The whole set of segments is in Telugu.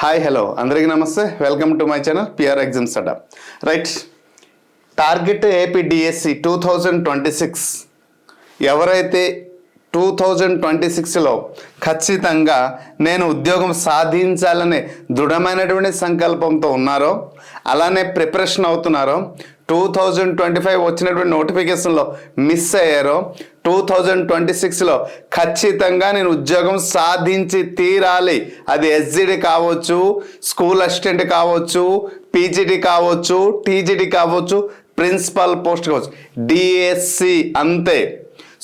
హాయ్ హలో అందరికీ నమస్తే. Welcome to my channel PR exams Adda. Right, target AP DSC 2026 ఎవరైతే 2026లో ఖచ్చితంగా నేను ఉద్యోగం సాధించాలనే దృఢమైనటువంటి సంకల్పంతో ఉన్నారో, అలానే ప్రిపరేషన్ అవుతున్నారో, 2025 వచ్చినటువంటి నోటిఫికేషన్లో మిస్ అయ్యారో, 2026లో ఖచ్చితంగా నేను ఉద్యోగం సాధించి తీరాలి. అది ఎస్జిడి కావచ్చు, స్కూల్ అసిస్టెంట్ కావచ్చు, పీజీటీ కావచ్చు, టీజీటీ కావచ్చు, ప్రిన్సిపల్ పోస్ట్ కావచ్చు, డిఎస్సి అంతే.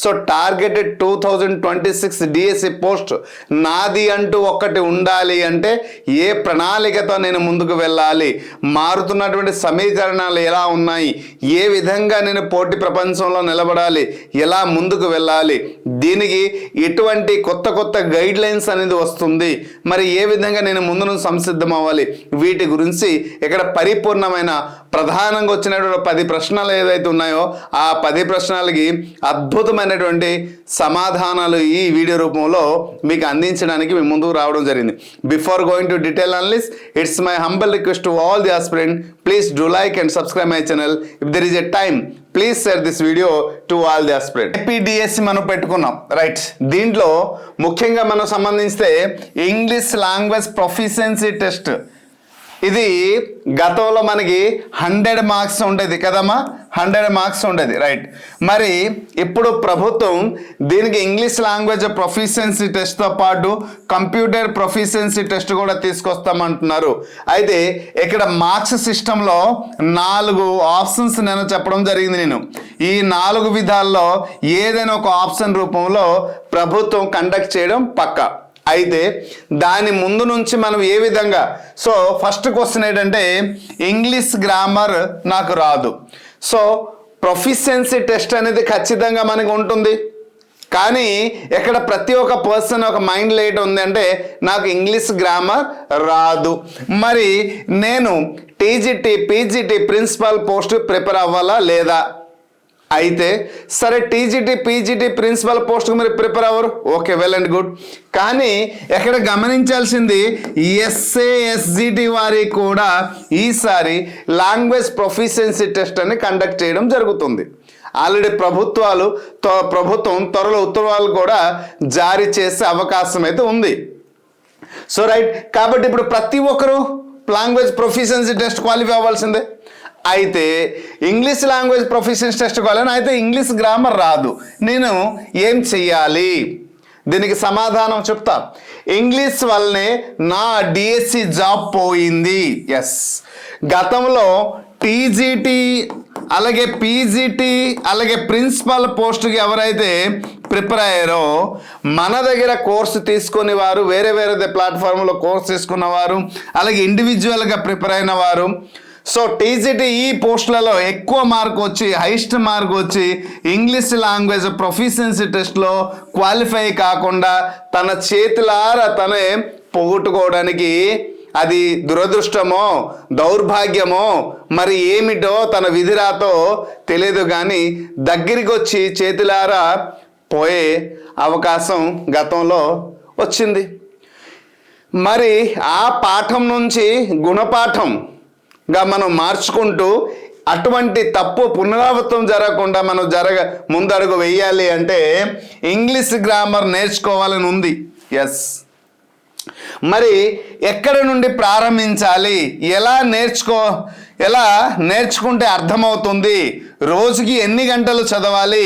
సో టార్గెటెడ్ 2026 డిఎస్సి పోస్ట్ నాది అంటూ ఒక్కటి ఉండాలి అంటే ఏ ప్రణాళికతో నేను ముందుకు వెళ్ళాలి, మారుతున్నటువంటి సమీకరణాలు ఎలా ఉన్నాయి, ఏ విధంగా నేను పోటీ ప్రపంచంలో నిలబడాలి, ఎలా ముందుకు వెళ్ళాలి, దీనికి ఎటువంటి కొత్త కొత్త గైడ్ లైన్స్ అనేది వస్తుంది, మరి ఏ విధంగా నేను ముందు నుంచి సంసిద్ధం అవ్వాలి, వీటి గురించి ఇక్కడ పరిపూర్ణమైన ప్రధానంగా వచ్చినటువంటి 10 ప్రశ్నలు ఏదైతే ఉన్నాయో ఆ 10 ప్రశ్నలకి అద్భుతమైనటువంటి సమాధానాలు ఈ వీడియో రూపంలో మీకు అందించడానికి మేము ముందుకు రావడం జరిగింది. Before going to detail analysis, it's my humble request to all the aspirant, please do like and subscribe my channel. If there is a time, please share this video to all the aspirant. APDSC మనం పెట్టుకున్నాం. రైట్, దీంట్లో ముఖ్యంగా మనం సంబంధింస్తే ఇంగ్లీష్ లాంగ్వేజ్ ప్రొఫిషియన్సీ టెస్ట్. ఇది గతంలో మనకి 100 మార్క్స్ ఉండేది కదమ్మా, 100 మార్క్స్ ఉండేది. రైట్, మరి ఇప్పుడు ప్రభుత్వం దీనికి ఇంగ్లీష్ లాంగ్వేజ్ ప్రొఫిషియన్సీ టెస్ట్తో పాటు కంప్యూటర్ ప్రొఫిషియన్సీ టెస్ట్ కూడా తీసుకొస్తామంటున్నారు. అయితే ఇక్కడ మార్క్స్ సిస్టంలో 4 ఆప్షన్స్ నేను చెప్పడం జరిగింది. ఈ 4 విధాల్లో ఏదైనా ఒక ఆప్షన్ రూపంలో ప్రభుత్వం కండక్ట్ చేయడం పక్కా. అయితే దాని ముందు నుంచి మనం ఏ విధంగా, సో ఫస్ట్ క్వశ్చన్ ఏంటంటే ఇంగ్లీష్ గ్రామర్ నాకు రాదు. సో ప్రొఫిషియన్సీ టెస్ట్ అనేది ఖచ్చితంగా మనకు ఉంటుంది. కానీ ఇక్కడ ప్రతి ఒక్క పర్సన్ ఒక మైండ్లో ఏంటి ఉంది అంటే నాకు ఇంగ్లీష్ గ్రామర్ రాదు, మరి నేను TGT PGT principal post prepare అవ్వాలా లేదా? అయితే సరే, టీజీటీ పీజీటీ ప్రిన్సిపల్ పోస్ట్కి మీరు ప్రిపేర్ అవ్వరు, ఓకే, వెల్ అండ్ గుడ్. కానీ ఎక్కడ గమనించాల్సింది, ఎస్ఏ ఎస్జిటి వారికి కూడా ఈసారి లాంగ్వేజ్ ప్రొఫిషియన్సీ టెస్ట్ అని కండక్ట్ చేయడం జరుగుతుంది. ఆల్రెడీ ప్రభుత్వం త్వరలో ఉత్తర్వులు కూడా జారీ చేసే అవకాశం అయితే ఉంది. సో రైట్, కాబట్టి ఇప్పుడు ప్రతి ఒక్కరూ లాంగ్వేజ్ ప్రొఫిషియన్సీ టెస్ట్ క్వాలిఫై అవ్వాల్సిందే. అయితే ఇంగ్లీష్ లాంగ్వేజ్ ప్రొఫిషియన్సీ టెస్ట్ కావాలని, అయితే ఇంగ్లీష్ గ్రామర్ రాదు, నేను ఏం చెయ్యాలి? దీనికి సమాధానం చెప్తా. ఇంగ్లీష్ వల్లనే నా డిఎస్సి జాబ్ పోయింది. ఎస్, గతంలో టీజీటీ అలాగే పీజీటీ అలాగే ప్రిన్సిపల్ పోస్ట్కి ఎవరైతే ప్రిపేర్ అయ్యారో, మన దగ్గర కోర్సు తీసుకునే వారు, వేరే వేరే ప్లాట్ఫామ్లో కోర్సు తీసుకున్న వారు, అలాగే ఇండివిజువల్గా ప్రిపేర్ అయిన వారు, సో టీజీటీ ఈ పోస్టులలో ఎక్కువ మార్క్ వచ్చి, హైయెస్ట్ మార్క్ వచ్చి ఇంగ్లీష్ లాంగ్వేజ్ ప్రొఫిషియన్సీ టెస్ట్లో క్వాలిఫై కాకుండా తన చేతులారా తనే పోగొట్టుకోవడానికి, అది దురదృష్టమో దౌర్భాగ్యమో మరి ఏమిటో తన విధిరాతో తెలియదు, కానీ దగ్గరికి వచ్చి చేతులారా పోయే అవకాశం గతంలో వచ్చింది. మరి ఆ పాఠం నుంచి గుణపాఠంగా మనం మార్చుకుంటూ అటువంటి తప్పు పునరావృతం జరగకుండా మనం ముందడుగు వేయాలి అంటే ఇంగ్లీష్ గ్రామర్ నేర్చుకోవాలని ఉంది. ఎస్, మరి ఎక్కడి నుండి ప్రారంభించాలి, ఎలా నేర్చుకుంటే అర్థమవుతుంది, రోజుకి ఎన్ని గంటలు చదవాలి,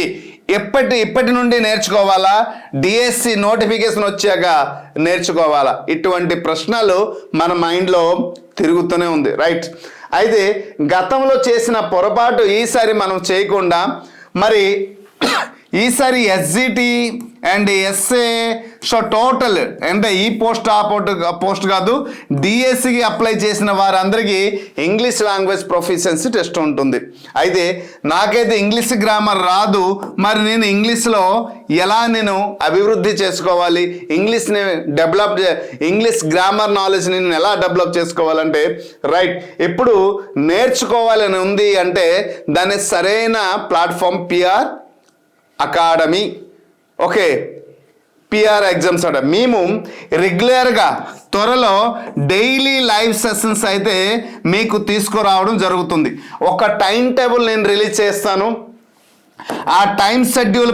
ఇప్పటి నుండి నేర్చుకోవాలా, డిఎస్సి నోటిఫికేషన్ వచ్చాక నేర్చుకోవాలా? ఇటువంటి ప్రశ్నలు మన మైండ్లో తిరుగుతూనే ఉంది. రైట్, అయితే గతంలో చేసిన పొరపాటు ఈసారి మనం చేయకుండా, మరి ఈసారి SGT and SA so total అంటే ఈ పోస్ట్ ఆ పోస్ట్ కాదు, డిఎస్సికి అప్లై చేసిన వారందరికీ ఇంగ్లీష్ లాంగ్వేజ్ ప్రొఫిషియన్సీ టెస్ట్ ఉంటుంది. అయితే నాకైతే ఇంగ్లీష్ గ్రామర్ రాదు, మరి నేను ఇంగ్లీష్లో ఎలా నేను అభివృద్ధి చేసుకోవాలి, ఇంగ్లీష్ గ్రామర్ నాలెడ్జ్ నేను ఎలా డెవలప్ చేసుకోవాలంటే, రైట్, ఇప్పుడు నేర్చుకోవాలని ఉంది అంటే దాని సరైన platform PR academy. Okay, PR exams అట. మేము రెగ్యులర్గా త్వరలో డైలీ లైవ్ సెషన్స్ అయితే మీకు తీసుకురావడం జరుగుతుంది. ఒక టైం టేబుల్ నేను రిలీజ్ చేస్తాను. ఆ టైం షెడ్యూల్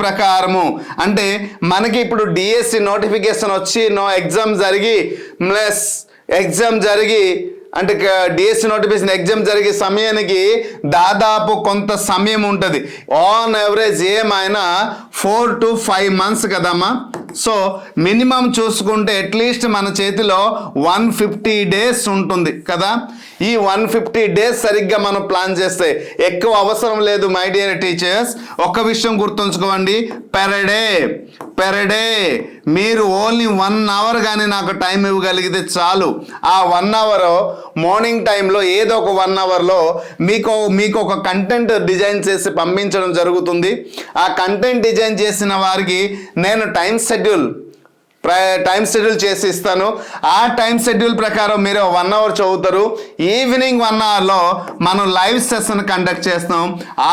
ప్రకారము అంటే మనకి ఇప్పుడు డిఎస్సి నోటిఫికేషన్ వచ్చి ఎగ్జామ్ జరిగి అంటే డిఎస్సి నోటిఫికేషన్ ఎగ్జామ్ జరిగే సమయానికి దాదాపు కొంత సమయం ఉంటుంది. ఆన్ యావరేజ్ ఏమైనా 4 to 5 months కదమ్మా. సో మినిమం చూసుకుంటే అట్లీస్ట్ మన చేతిలో 150 days ఉంటుంది కదా. ఈ 150 days సరిగ్గా మనం ప్లాన్ చేస్తే ఎక్కువ అవసరం లేదు మై డియర్ టీచర్స్. ఒక్క విషయం గుర్తుంచుకోండి, పెర్ డే మీరు ఓన్లీ 1 hour కానీ నాకు టైం ఇవ్వగలిగితే చాలు. ఆ 1 hour మార్నింగ్ టైంలో ఏదో ఒక 1 hourలో మీకు ఒక కంటెంట్ డిజైన్ చేసి పంపించడం జరుగుతుంది. ఆ కంటెంట్ డిజైన్ చేసిన వారికి నేను టైం షెడ్యూల్ చేసి ఇస్తాను. ఆ టైం షెడ్యూల్ ప్రకారం మీరు 1 hour చదువుతారు. ఈవినింగ్ 1 hourలో మనం లైవ్ సెషన్ కండక్ట్ చేస్తాం.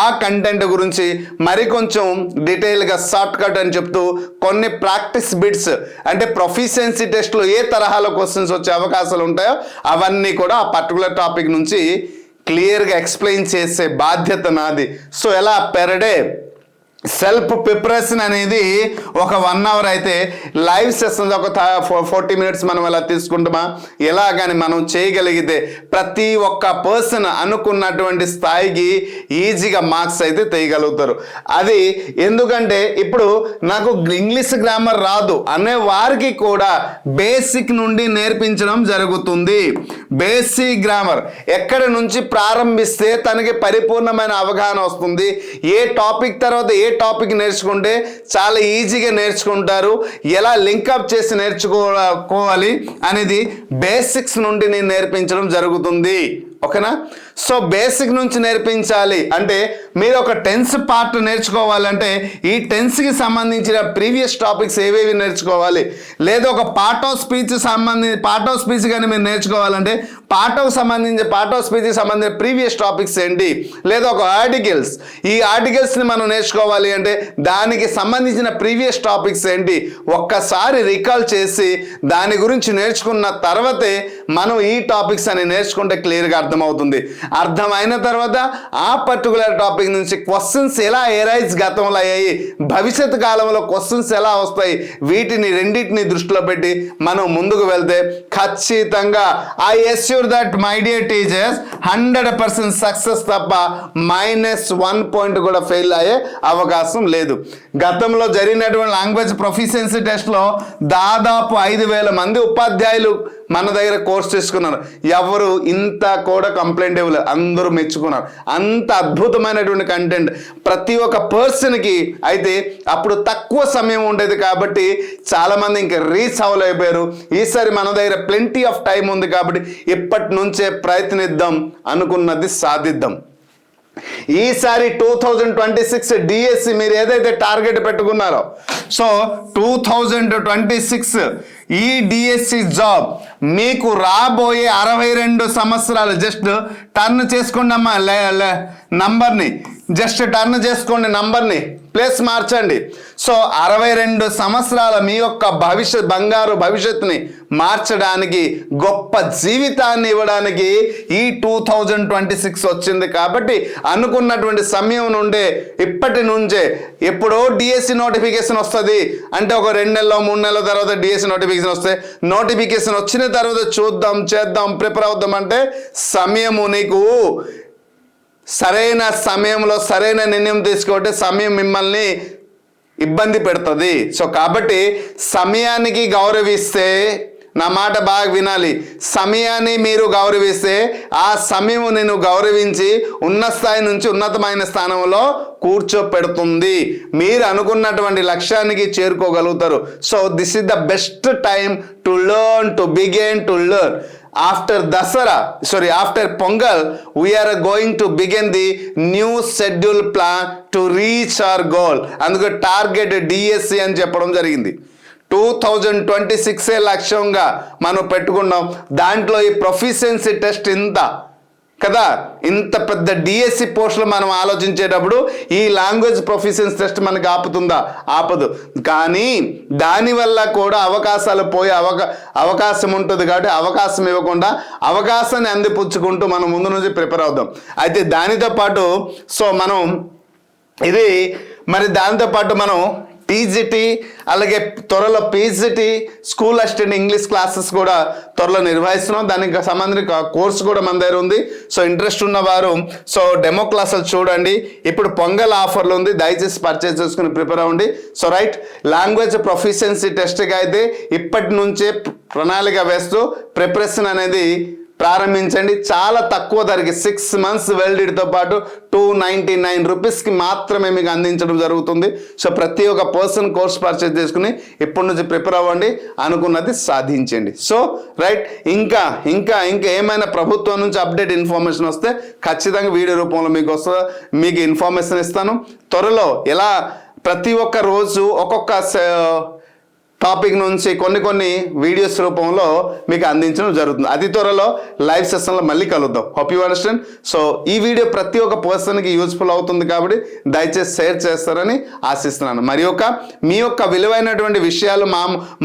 ఆ కంటెంట్ గురించి మరికొంచెం డీటెయిల్గా షార్ట్ కట్ అని చెప్తూ కొన్ని ప్రాక్టీస్ బిట్స్ అంటే ప్రొఫిషియన్సీ టెస్ట్లో ఏ తరహాలో క్వశ్చన్స్ వచ్చే అవకాశాలు ఉంటాయో అవన్నీ కూడా ఆ పర్టికులర్ టాపిక్ నుంచి క్లియర్గా ఎక్స్ప్లెయిన్ చేసే బాధ్యత నాది. సో ఎలా పెర్ డే సెల్ఫ్ ప్రిపరేషన్ అనేది ఒక 1 hour అయితే లైవ్ సెషన్స్ ఒక 40 minutes మనం ఎలా తీసుకుంటామా ఎలా కానీ మనం చేయగలిగితే ప్రతి ఒక్క పర్సన్ అనుకున్నటువంటి స్థాయికి ఈజీగా మార్క్స్ అయితే తీయగలుగుతారు. అది ఎందుకంటే ఇప్పుడు నాకు ఇంగ్లీష్ గ్రామర్ రాదు అనే వారికి కూడా బేసిక్ నుండి నేర్పించడం జరుగుతుంది. బేసిక్ గ్రామర్ ఎక్కడి నుంచి ప్రారంభిస్తే తనకి పరిపూర్ణమైన అవగాహన వస్తుంది. ఏ టాపిక్ తర్వాత ఏ టాపిక్ నేర్చుకుంటే చాలా ఈజీగా నేర్చుకుంటారు, ఎలా లింకప్ చేసి నేర్చుకోవాలి అనేది బేసిక్స్ నుండి నేను నేర్పించడం జరుగుతుంది. ఓకేనా. సో బేసిక్ నుంచి నేర్పించాలి అంటే మీరు ఒక టెన్స్ పార్ట్ నేర్చుకోవాలంటే ఈ టెన్స్కి సంబంధించిన ప్రీవియస్ టాపిక్స్ ఏవేవి నేర్చుకోవాలి, లేదా ఒక పార్ట్ ఆఫ్ స్పీచ్ కానీ మీరు నేర్చుకోవాలంటే పార్ట్ ఆఫ్ స్పీచ్కి సంబంధించిన ప్రీవియస్ టాపిక్స్ ఏంటి, లేదా ఒక ఆర్టికల్స్ ఈ ఆర్టికల్స్ని మనం నేర్చుకోవాలి అంటే దానికి సంబంధించిన ప్రీవియస్ టాపిక్స్ ఏంటి ఒక్కసారి రికాల్ చేసి దాని గురించి నేర్చుకున్న తర్వాతే మనం ఈ టాపిక్స్ అని నేర్చుకుంటే క్లియర్గా అర్థమవుతుంది. అర్థమైన తర్వాత ఆ పర్టికులర్ టాపిక్ నుంచి క్వశ్చన్స్ ఎలా ఎరైజ్ గతంలో అయ్యాయి, భవిష్యత్తు కాలంలో క్వశ్చన్స్ ఎలా వస్తాయి, రెండింటిని దృష్టిలో పెట్టి మనం ముందుకు వెళ్తే ఖచ్చితంగా I assure that my dear teachers 100% success తప్ప -1 point కూడా ఫెయిల్ అయ్యే అవకాశం లేదు. గతంలో జరిగినటువంటి లాంగ్వేజ్ ప్రొఫిషియన్సీ టెస్ట్లో దాదాపు 5,000 మంది ఉపాధ్యాయులు మన దగ్గర కోర్స్ తీసుకున్నారు. ఎవరు ఇంత కూడా కంప్లైంట్ ఇవ్వలేదు, అందరూ మెచ్చుకున్నారు. అంత అద్భుతమైనటువంటి కంటెంట్ ప్రతి ఒక్క పర్సన్కి. అయితే అప్పుడు తక్కువ సమయం ఉండేది కాబట్టి చాలామంది ఇంకా రీచ్ అవ్వలేకపోయారు. ఈసారి మన దగ్గర ప్లెంటీ ఆఫ్ టైం ఉంది కాబట్టి ఇప్పటి నుంచే ప్రయత్నిద్దాం, అనుకున్నది సాధిద్దాం. ఈసారి 2026 డిఎస్సి మీరు ఏదైతే టార్గెట్ పెట్టుకున్నారో సో 2026 ఈ డిఎస్సి జాబ్ మీకు రాబోయే 62 సంవత్సరాలు జస్ట్ టర్న్ చేసుకోండి అమ్మా నంబర్ని, జస్ట్ టర్న్ చేసుకోండి నంబర్ని, ప్లేస్ మార్చండి. సో 62 సంవత్సరాల మీ యొక్క బంగారు భవిష్యత్తుని మార్చడానికి గొప్ప జీవితాన్ని ఇవ్వడానికి ఈ 2026 వచ్చింది. కాబట్టి అనుకున్నటువంటి సమయం నుండే ఇప్పటి నుంచే ఎప్పుడో డిఎస్సి నోటిఫికేషన్ వస్తుంది అంటే ఒక 2 నెలలు 3 నెలల తర్వాత డిఎస్సి నోటిఫికేషన్ వస్తే నోటిఫికేషన్ వచ్చిన తర్వాత చూద్దాం చేద్దాం ప్రిపేర్ అవుద్దాం అంటే సమయము నీకు సరైన సమయంలో సరైన నిర్ణయం తీసుకోవటే సమయం మిమ్మల్ని ఇబ్బంది పెడుతుంది. సో కాబట్టి సమయానికి గౌరవిస్తే, నా మాట బాగా వినాలి, సమయాన్ని మీరు గౌరవిస్తే ఆ సమయం నేను గౌరవించి ఉన్న స్థాయి నుంచి ఉన్నతమైన స్థానంలో కూర్చోపెడుతుంది. మీరు అనుకున్నటువంటి లక్ష్యానికి చేరుకోగలుగుతారు. So this is the best time to learn, to begin to learn. After Pongal, we are going to begin the new schedule plan to reach our goal. అందుకు టార్గెట్ డిఎస్సి అని చెప్పడం జరిగింది. 2026 లక్ష్యంగా మనం పెట్టుకున్నాం. దాంట్లో ఈ ప్రొఫిషియన్సీ టెస్ట్ ఇంత కదా. ఇంత పెద్ద డిఎస్సి పోస్టులు మనం ఆలోచించేటప్పుడు ఈ లాంగ్వేజ్ ప్రొఫిషియన్సీ టెస్ట్ మనకు ఆపుతుందా? ఆపదు. కానీ దానివల్ల కూడా అవకాశాలు పోయే అవకాశం ఉంటుంది కాబట్టి అవకాశం ఇవ్వకుండా అవకాశాన్ని అందిపుచ్చుకుంటూ మనం ముందు నుంచి ప్రిపేర్ అవుదాం. అయితే దానితో పాటు మనం ఇది మరి దాంతోపాటు మనం టీజీటీ అలాగే త్వరలో PGT school assistant English classes కూడా త్వరలో నిర్వహిస్తున్నాం. దానికి సంబంధించిన కోర్సు కూడా మన దగ్గర ఉంది. ఇంట్రెస్ట్ ఉన్నవారు డెమో క్లాసులు చూడండి. ఇప్పుడు పొంగల్ ఆఫర్లు ఉంది, దయచేసి పర్చేస్ చేసుకుని ప్రిపేర్ అవ్వండి. రైట్, లాంగ్వేజ్ ప్రొఫిషియన్సీ టెస్ట్కి అయితే ఇప్పటి నుంచే ప్రణాళిక వేస్తూ ప్రిపరేషన్ అనేది ప్రారంభించండి. చాలా తక్కువ ధరకి 6 months వెల్డిడ్తో పాటు 299 రూపీస్కి మాత్రమే మీకు అందించడం జరుగుతుంది. ప్రతి ఒక్క పర్సన్ కోర్స్ పర్చేజ్ చేసుకుని ఇప్పటి నుంచి ప్రిపేర్ అవ్వండి, అనుకున్నది సాధించండి. రైట్, ఇంకా ఇంకా ఇంకా ఏమైనా ప్రభుత్వం నుంచి అప్డేట్ ఇన్ఫర్మేషన్ వస్తే ఖచ్చితంగా వీడియో రూపంలో మీకు వస్తుందా, మీకు ఇన్ఫర్మేషన్ ఇస్తాను. త్వరలో ఎలా ప్రతి ఒక్క రోజు ఒక్కొక్క టాపిక్ నుంచి కొన్ని వీడియోస్ రూపంలో మీకు అందించడం జరుగుతుంది. అతి త్వరలో లైవ్ సెషన్లో మళ్ళీ కలుద్దాం. Hope you understand. ఈ వీడియో ప్రతి ఒక్క పర్సన్కి యూజ్ఫుల్ అవుతుంది కాబట్టి దయచేసి షేర్ చేస్తారని ఆశిస్తున్నాను. మరి మీ యొక్క విలువైనటువంటి విషయాలు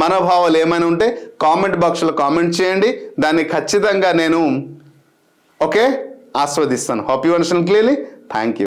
మనోభావాలు ఏమైనా ఉంటే కామెంట్ బాక్స్లో కామెంట్ చేయండి. దాన్ని ఖచ్చితంగా నేను ఆస్వాదిస్తాను. Hope you understand clearly. Thank you.